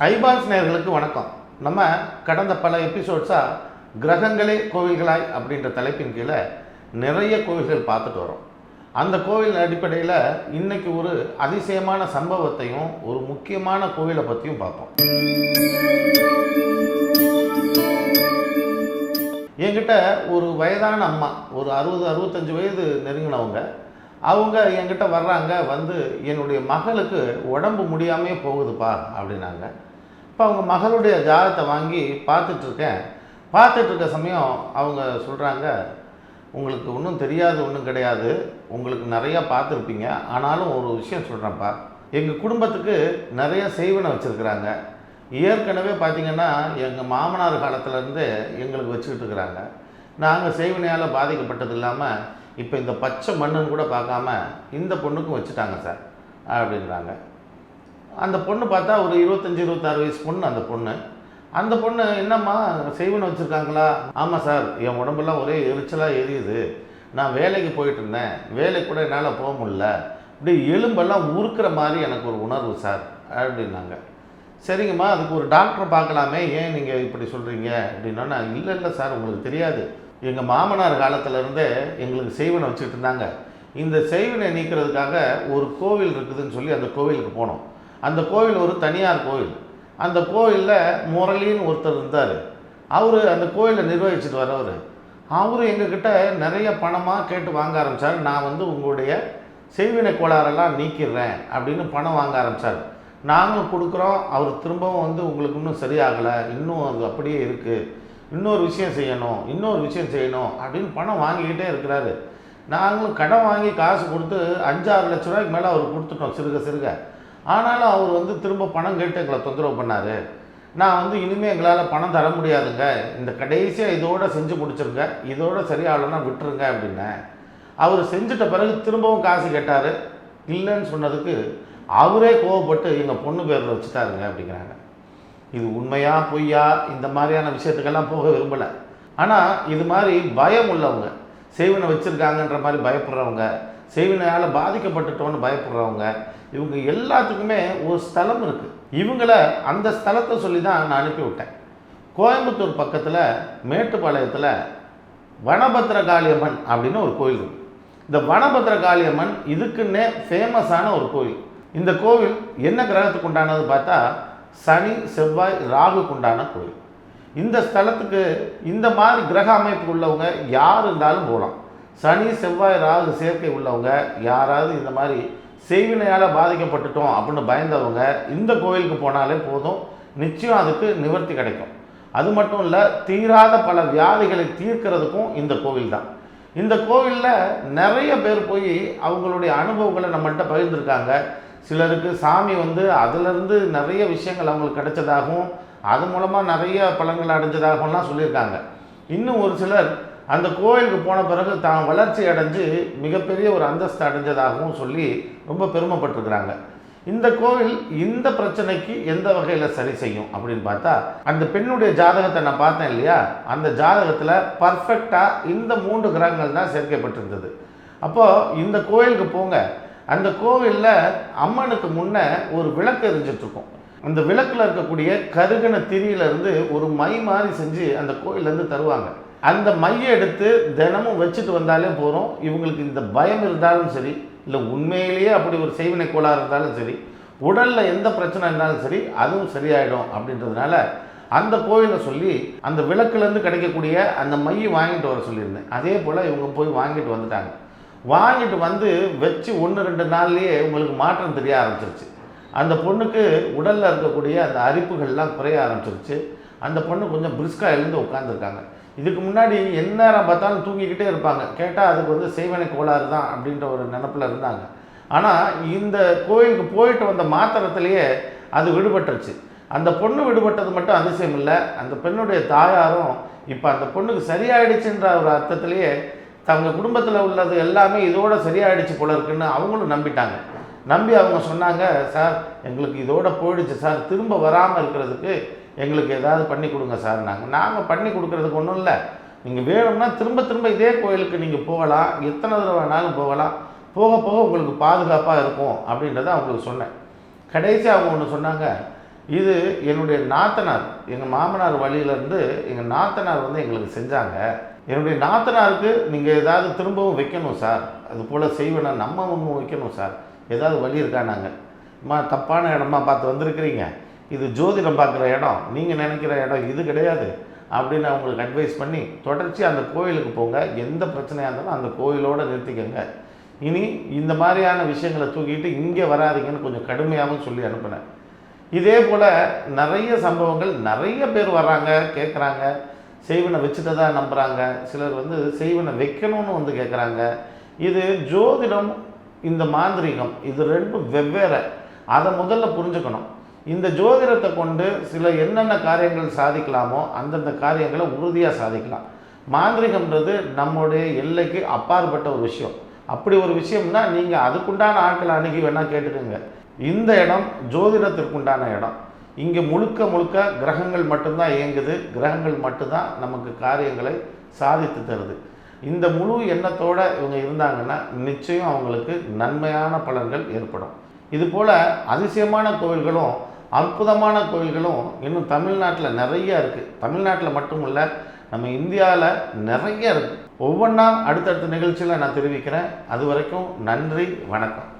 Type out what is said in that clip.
ஐபான்ஸ் நேயர்களுக்கு வணக்கம். நம்ம கடந்த பல எபிசோட்ஸாக கிரகங்களே கோவில்களாய் அப்படின்ற தலைப்பின் கீழே நிறைய கோவில்கள் பார்த்துட்டு வரோம். அந்த கோவில் அடிப்படையில் இன்னைக்கு ஒரு அதிசயமான சம்பவத்தையும் ஒரு முக்கியமான கோவிலை பற்றியும் பார்ப்போம். என்கிட்ட ஒரு வயதான அம்மா, ஒரு 60-65 வயது நெருங்கினவங்க, அவங்க என்கிட்ட வர்றாங்க. வந்து என்னுடைய மகளுக்கு உடம்பு முடியாமே போகுதுப்பா அப்படின்னாங்க. இப்போ அவங்க மகளுடைய ஜாதகத்தை வாங்கி பார்த்துட்ருக்க சமயம் அவங்க சொல்கிறாங்க, உங்களுக்கு ஒன்றும் தெரியாது, ஒன்றும் கிடையாது, உங்களுக்கு நிறையா பார்த்துருப்பீங்க, ஆனாலும் ஒரு விஷயம் சொல்கிறேன்ப்பா, எங்கள் குடும்பத்துக்கு நிறைய செய்வனை வச்சுருக்குறாங்க. ஏற்கனவே பார்த்திங்கன்னா எங்கள் மாமனார் காலத்திலேருந்து எங்களுக்கு வச்சுக்கிட்டு இருக்கிறாங்க. நாங்கள் செய்வினையால் பாதிக்கப்பட்டது இல்லாமல் இப்போ இந்த பச்சை மண்ணுன்னு கூட பார்க்காம இந்த பொண்ணுக்கும் வச்சுட்டாங்க சார் அப்படின்றாங்க. அந்த பொண்ணு பார்த்தா ஒரு 25-26 வயசு பொண்ணு. அந்த பொண்ணு என்னம்மா செய்வனை வச்சுருக்காங்களா? ஆமாம் சார், என் உடம்பெல்லாம் ஒரே எரிச்சலாக எரியுது, நான் வேலைக்கு போயிட்டு இருந்தேன், வேலைக்கு கூட என்னால் போக முடியல, இப்படி எலும்பெல்லாம் உருக்கிற மாதிரி எனக்கு ஒரு உணர்வு சார் அப்படின்னாங்க. சரிங்கம்மா, அதுக்கு ஒரு டாக்டரை பார்க்கலாமே, ஏன் நீங்கள் இப்படி சொல்கிறீங்க அப்படின்னா, இல்லை சார், உங்களுக்கு தெரியாது, எங்கள் மாமனார் காலத்திலேருந்தே எங்களுக்கு செய்வனை வச்சுக்கிட்டு இருந்தாங்க. இந்த செய்வனை நீக்கிறதுக்காக ஒரு கோவில் இருக்குதுன்னு சொல்லி அந்த கோவிலுக்கு போனோம். அந்த கோவில் ஒரு தனியார் கோவில். அந்த கோவிலில் முரளின்னு ஒருத்தர் இருந்தார். அவர் அந்த கோவிலை நிர்வகிச்சுட்டு வரவர். அவர் எங்ககிட்ட நிறைய பணமாக கேட்டு வாங்க ஆரம்பித்தார். நான் வந்து உங்களுடைய செய்வினை கோளாறெல்லாம் நீக்கிடுறேன் அப்படின்னு பணம் வாங்க ஆரம்பித்தார். நாங்களும் கொடுக்குறோம். அவர் திரும்பவும் வந்து உங்களுக்கு இன்னும் சரியாகலை, இன்னும் அது அப்படியே இருக்குது, இன்னொரு விஷயம் செய்யணும் அப்படின்னு பணம் வாங்கிக்கிட்டே இருக்கிறாரு. நாங்களும் கடன் வாங்கி காசு கொடுத்து 5-6 லட்ச ரூபாய்க்கு மேலே அவர் கொடுத்துட்டோம் சிறுக. ஆனாலும் அவர் வந்து திரும்ப பணம் கேட்டு எங்களை தொந்தரவு பண்ணார். நான் வந்து இனிமேல் எங்களால் பணம் தர முடியாதுங்க, இந்த கடைசியாக இதோடு செஞ்சு முடிச்சிருங்க, இதோட சரியாகலன்னா விட்டுருங்க அப்படின்னேன். அவர் செஞ்சிட்ட பிறகு திரும்பவும் காசு கேட்டார். இல்லைன்னு சொன்னதுக்கு அவரே கோவப்பட்டு எங்கள் பொண்ணு பேரில் வச்சுட்டாருங்க அப்படிங்கிறாங்க. இது உண்மையா பொய்யா இந்த மாதிரியான விஷயத்துக்கெல்லாம் போக விரும்பலை. ஆனால் இது மாதிரி பயம் உள்ளவங்க, செய்வினை வச்சுருக்காங்கன்ற மாதிரி பயப்படுறவங்க, செய்வினையால் பாதிக்கப்பட்டுட்டோன்னு பயப்படுறவங்க, இவங்க எல்லாத்துக்குமே ஒரு ஸ்தலம் இருக்குது. இவங்களை அந்த ஸ்தலத்தை சொல்லி தான் நான் அனுப்பிவிட்டேன். கோயம்புத்தூர் பக்கத்தில் மேட்டுப்பாளையத்தில் வனபத்திரகாளியம்மன் அப்படின்னு ஒரு கோயில் இருக்குது. இந்த வனபத்திரகாளியம்மன் இதுக்குன்னே ஃபேமஸான ஒரு கோயில். இந்த கோவில் என்ன கிரகத்துக்கு உண்டானது பார்த்தா சனி, செவ்வாய், ராகுக்கு உண்டான கோயில். இந்த ஸ்தலத்துக்கு இந்த மாதிரி கிரக அமைப்பு உள்ளவங்க யார் இருந்தாலும் போகலாம். சனி, செவ்வாய், ராகு சேர்க்கை உள்ளவங்க, யாராவது இந்த மாதிரி செய்வினையால் பாதிக்கப்பட்டுட்டோம் அப்படின்னு பயந்தவங்க இந்த கோவிலுக்கு போனாலே போதும், நிச்சயம் அதுக்கு நிவர்த்தி கிடைக்கும். அது மட்டும் இல்லை, தீராத பல வியாதிகளை தீர்க்கிறதுக்கும் இந்த கோவில் தான். இந்த கோவிலில் நிறைய பேர் போய் அவங்களுடைய அனுபவங்களை நம்மள்கிட்ட பகிர்ந்துருக்காங்க. சிலருக்கு சாமி வந்து அதிலிருந்து நிறைய விஷயங்கள் அவங்களுக்கு கிடைச்சதாகவும் அது மூலமாக நிறைய பலன்கள் அடைஞ்சதாகவும்லாம் சொல்லியிருக்காங்க. இன்னும் ஒரு சிலர் அந்த கோயிலுக்கு போன பிறகு தான் வளர்ச்சி அடைஞ்சு மிகப்பெரிய ஒரு அந்தஸ்து அடைஞ்சதாகவும் சொல்லி ரொம்ப பெருமைப்பட்டிருக்கிறாங்க. இந்த கோவில் இந்த பிரச்சனைக்கு எந்த வகையில் சரி செய்யும் அப்படின்னு பார்த்தா, அந்த பெண்ணுடைய ஜாதகத்தை நான் பார்த்தேன் இல்லையா, அந்த ஜாதகத்தில் பர்ஃபெக்டாக இந்த 3 கிரகங்கள் தான் சேர்க்கப்பட்டிருந்தது. அப்போது இந்த கோயிலுக்கு போங்க, அந்த கோவிலில் அம்மனுக்கு முன்னே ஒரு விளக்கு எரிஞ்சிட்ருக்கும். அந்த விளக்கில் இருக்கக்கூடிய கருகன திரியிலேருந்து ஒரு மை மாதிரி செஞ்சு அந்த கோயிலேருந்து தருவாங்க. அந்த மையை எடுத்து தினமும் வச்சுட்டு வந்தாலே போகிறோம். இவங்களுக்கு இந்த பயம் இருந்தாலும் சரி, இல்லை உண்மையிலேயே அப்படி ஒரு செய்வினை கோளாறு இருந்தாலும் சரி, உடலில் எந்த பிரச்சனை இருந்தாலும் சரி, அதுவும் சரியாயிடும் அப்படின்றதுனால அந்த கோயிலை சொல்லி அந்த விளக்குலேருந்து கிடைக்கக்கூடிய அந்த மையை வாங்கிட்டு வர சொல்லியிருந்தேன். அதே போல் இவங்க போய் வாங்கிட்டு வந்துட்டாங்க. வாங்கிட்டு வந்து வச்சு 1-2 நாள்லேயே உங்களுக்கு மாற்றம் தெரிய ஆரம்பிச்சிருச்சு. அந்த பொண்ணுக்கு உடலில் இருக்கக்கூடிய அந்த அரிப்புகள்லாம் குறைய ஆரம்பிச்சிருச்சு. அந்த பொண்ணு கொஞ்சம் பிரிஸ்காக எழுந்து உட்காந்துருக்காங்க. இதுக்கு முன்னாடி எந்நேரம் பார்த்தாலும் தூங்கிக்கிட்டே இருப்பாங்க. கேட்டால் அதுக்கு வந்து செய்வனை கோளாறு தான் அப்படின்ற ஒரு நினப்பில் இருந்தாங்க. ஆனால் இந்த கோயிலுக்கு போயிட்டு வந்த மாத்திரத்திலேயே அது விடுபட்டுருச்சு. அந்த பொண்ணு விடுபட்டது மட்டும் அதிசயம் இல்லை, அந்த பெண்ணுடைய தாயாரும் இப்போ அந்த பொண்ணுக்கு சரியாயிடுச்சுன்ற ஒரு அர்த்தத்திலேயே தங்க குடும்பத்தில் உள்ளது எல்லாமே இதோட சரியாயிடுச்சு போல இருக்குன்னு அவங்களும் நம்பிட்டாங்க. நம்பி அவங்க சொன்னாங்க, சார் எங்களுக்கு இதோட போயிடுச்சு சார், திரும்ப வராமல் இருக்கிறதுக்கு எங்களுக்கு ஏதாவது பண்ணி கொடுங்க சார். நாங்கள் பண்ணி கொடுக்குறதுக்கு ஒன்றும் இல்லை, நீங்கள் வேணும்னா திரும்ப இதே கோயிலுக்கு நீங்கள் போகலாம், எத்தனை தடவை வேணாலும் போகலாம், போக உங்களுக்கு பாதுகாப்பாக இருக்கும் அப்படின்றத அவங்களுக்கு சொன்னேன். கடைசி அவங்க ஒன்று சொன்னாங்க, இது என்னுடைய நாத்தனார், எங்கள் மாமனார் வழியிலேருந்து எங்கள் நாத்தனார் வந்து எங்களுக்கு செஞ்சாங்க. என்னுடைய நாத்தனாருக்கு நீங்கள் ஏதாவது திரும்பவும் வைக்கணும் சார், அது போல் செய்வேனா நம்ம ஒன்று வைக்கணும் சார், ஏதாவது வழி இருக்கானாங்க. அம்மா தப்பான இடமா பார்த்து வந்திருக்கிறீங்க, இது ஜோதிடம் பார்க்குற இடம், நீங்கள் நினைக்கிற இடம் இது கிடையாது அப்படின்னு அவங்களுக்கு அட்வைஸ் பண்ணி தொடர்ச்சி அந்த கோயிலுக்கு போங்க, எந்த பிரச்சனையாக இருந்தாலும் அந்த கோயிலோடு நிறுத்திக்கங்க, இனி இந்த மாதிரியான விஷயங்களை தூக்கிட்டு இங்கே வராதிங்கன்னு கொஞ்சம் கடுமையாகவும் சொல்லி அனுப்பினேன். இதே போல் நிறைய சம்பவங்கள், நிறைய பேர் வர்றாங்க, கேட்குறாங்க, செய்வனை வச்சுட்டு தான் நம்புகிறாங்க, சிலர் வந்து செய்வனை வைக்கணும்னு வந்து கேட்குறாங்க. இது ஜோதிடம், இந்த மாந்திரீகம், இது ரெண்டும் வெவ்வேறு. அதை முதல்ல புரிஞ்சுக்கணும். இந்த ஜோதிடத்தை கொண்டு சில என்னென்ன காரியங்கள் சாதிக்கலாமோ அந்தந்த காரியங்களை உறுதியாக சாதிக்கலாம். மாந்திரிகம்ன்றது நம்முடைய எல்லைக்கு அப்பாற்பட்ட ஒரு விஷயம். அப்படி ஒரு விஷயம்னா நீங்கள் அதுக்குண்டான ஆட்களை அணுகி வேணால் கேட்டுக்கோங்க. இந்த இடம் ஜோதிடத்திற்குண்டான இடம். இங்கே முழுக்க முழுக்க கிரகங்கள் மட்டும்தான் இயங்குது, கிரகங்கள் மட்டும்தான் நமக்கு காரியங்களை சாதித்து தருது. இந்த முழு எண்ணத்தோடு இவங்க இருந்தாங்கன்னா நிச்சயம் அவங்களுக்கு நன்மையான பலன்கள் ஏற்படும். இதுபோல் அதிசயமான கோவில்களும் அற்புதமான கோவில்களும் இன்னும் தமிழ்நாட்டில் நிறைய இருக்குது. தமிழ்நாட்டில் மட்டும் இல்லை, நம்ம இந்தியாவில் நிறைய இருக்குது. ஒவ்வொன்றா அடுத்தடுத்த நிகழ்ச்சியில் நான் தெரிவிக்கிறேன். அது வரைக்கும் நன்றி, வணக்கம்.